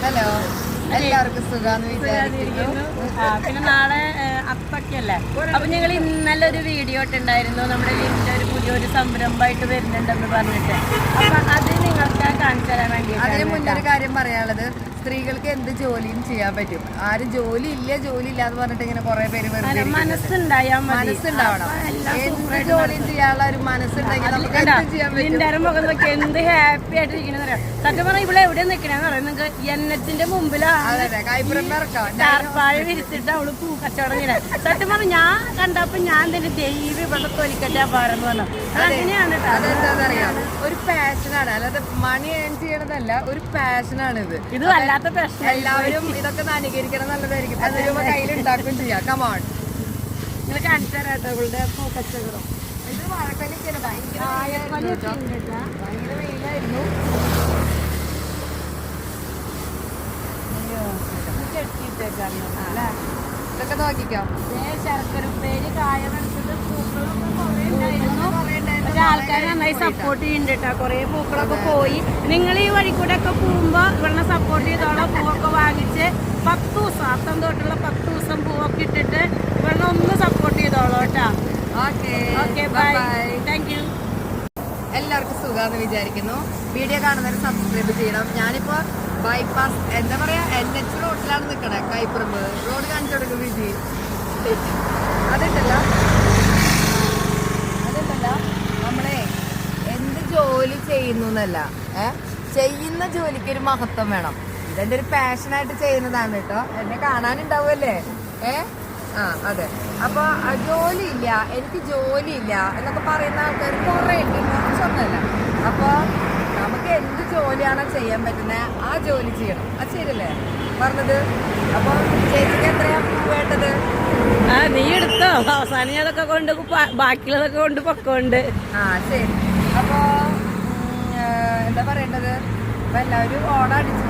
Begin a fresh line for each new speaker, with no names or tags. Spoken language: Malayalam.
ഹലോ, എല്ലാവർക്കും സുഖാന്ന് വിചാരിക്കുന്നു.
പിന്നെ നാളെ അപ്പൊക്കെയല്ലേ. അപ്പൊ ഞങ്ങൾ ഇന്നലെ ഒരു വീഡിയോ ഇട്ടുണ്ടായിരുന്നു, നമ്മുടെ വീട്ടിൽ ഒരു പുതിയൊരു സംരംഭമായിട്ട് വരുന്നുണ്ടെന്ന് പറഞ്ഞിട്ട്. അപ്പൊ അത് നിങ്ങൾക്ക് കാണിച്ചു തരാൻ വേണ്ടി.
അതിന് മുന്നൊരു കാര്യം പറയാനുള്ളത്, സ്ത്രീകൾക്ക് എന്ത് ജോലിയും ചെയ്യാൻ പറ്റും. ആരും ജോലി ഇല്ല എന്ന് പറഞ്ഞിട്ട് ഇങ്ങനെ കുറെ പേര് മനസ്സുണ്ടാവണം. എന്ത് ജോലിയും ചെയ്യാനുള്ള ഒരു മനസ്സുണ്ടെങ്കിൽ നമുക്ക് എന്ത് ചെയ്യാൻ പറ്റും.
മുഖം നോക്കി എന്ത് ഹാപ്പി ആയിട്ട് ഇരിക്കണെന്ന് പറയാം. സത്യം പറഞ്ഞാൽ ഇവിടെ എവിടെ നിൽക്കണെന്ന് പറയാം. നിങ്ങൾക്ക് എന്നത്തിന്റെ മുമ്പിലാർപ്പാഴ വിരിച്ചിട്ട് അവള് പൂ കച്ചവടം ചെയ്യണേ. സത്യം പറഞ്ഞാൽ ഞാൻ കണ്ടപ്പോ ഞാൻ തന്നെ ദൈവം ഇവിടെ തൊലിക്കട്ടെ പാറെന്ന് പറഞ്ഞു. അതങ്ങനെയാണ് കേട്ടോ.
അതെന്താന്നറിയാം, ഒരു പാഷനാണ്, അല്ലാതെ മണി ഏൺ ചെയ്യണതല്ല, ഒരു പാഷനാണ് ഇത്.
ഇത് വല്ലാത്ത പ്രശ്നം.
എല്ലാവരും ഇതൊക്കെ അനുകരിക്കണം, നല്ലതായിരിക്കും. 10 രൂപ കയ്യിലുണ്ടാക്കും ചെയ്യാം. കമോൺ,
നിങ്ങൾ കാണിച്ചു തരാം കേട്ടോ ഇവളുടെ പൂ കച്ചവടം.
ഇത് വാഴപ്പനിക്കാണ്. ഭയങ്കര വെയിലായിരുന്നു. ഇതൊക്കെ നോക്കിക്കോ.
ശർക്കര ഉപ്പേരി, കായമെടുത്തത്, പൂക്കളൊക്കെ കുറേ ഉണ്ടായിരുന്നു. പക്ഷെ ആൾക്കാർ നന്നായി സപ്പോർട്ട് ചെയ്യുന്നുണ്ട് കേട്ടോ. കുറേ പൂക്കളൊക്കെ പോയി. നിങ്ങൾ ഈ വഴി കൂടെ ഒക്കെ പോകുമ്പോ ഇവളെ സപ്പോർട്ട് ചെയ്തോളം പൂവൊക്കെ വാങ്ങിച്ച് 10 ദിവസം അത്തം തൊട്ടുള്ള 10 ദിവസം പൂവൊക്കെ ഇട്ടിട്ട് ഇവളെ ഒന്ന് സപ്പോർട്ട് ചെയ്തോളൂ കേട്ടോ. Okay, bye, thank you.
എല്ലാവർക്കും സുഖാന്ന് വിചാരിക്കുന്നു. വീഡിയോ കാണുന്നവർ സബ്സ്ക്രൈബ് ചെയ്യണം. ഞാനിപ്പോ ബൈപ്പാസ് എന്താ പറയാ NH റോഡിലാണ് നിക്കണേ. കൈപ്പുറമ്പ് റോഡ് കാണിച്ചു കൊടുക്കും വിജി. അതുണ്ടല്ല നമ്മളെ എന്ത് ജോലി ചെയ്യുന്നു എന്നല്ല, ചെയ്യുന്ന ജോലിക്ക് ഒരു മഹത്വം വേണം. ഇതെന്റെ ഒരു പാഷനായിട്ട് ചെയ്യുന്നതാണ് കേട്ടോ. എന്നെ കാണാനുണ്ടാവുമല്ലേ? അതെ. അപ്പൊ ജോലിയില്ല, എനിക്ക് ജോലിയില്ല എന്നൊക്കെ പറയുന്ന ആൾക്കാർ കുറെ ഉണ്ട്, കുറച്ചൊന്നുമല്ല. അപ്പൊ നമുക്ക് എന്ത് ജോലിയാണോ ചെയ്യാൻ പറ്റുന്നത് ആ ജോലി ചെയ്യണം. അത് ശരിയല്ലേ പറഞ്ഞത്? അപ്പൊ ചേച്ചിക്ക് എത്രയാ വേണ്ടത്?
നീ എടുത്തോ, അവസാനം അതൊക്കെ കൊണ്ട് ബാക്കിയുള്ളതൊക്കെ കൊണ്ട് പൊക്കോണ്ട്.
ശരി. അപ്പൊ എന്താ പറയേണ്ടത്? അപ്പൊ എല്ലാവരും ഓണം അടിച്ചു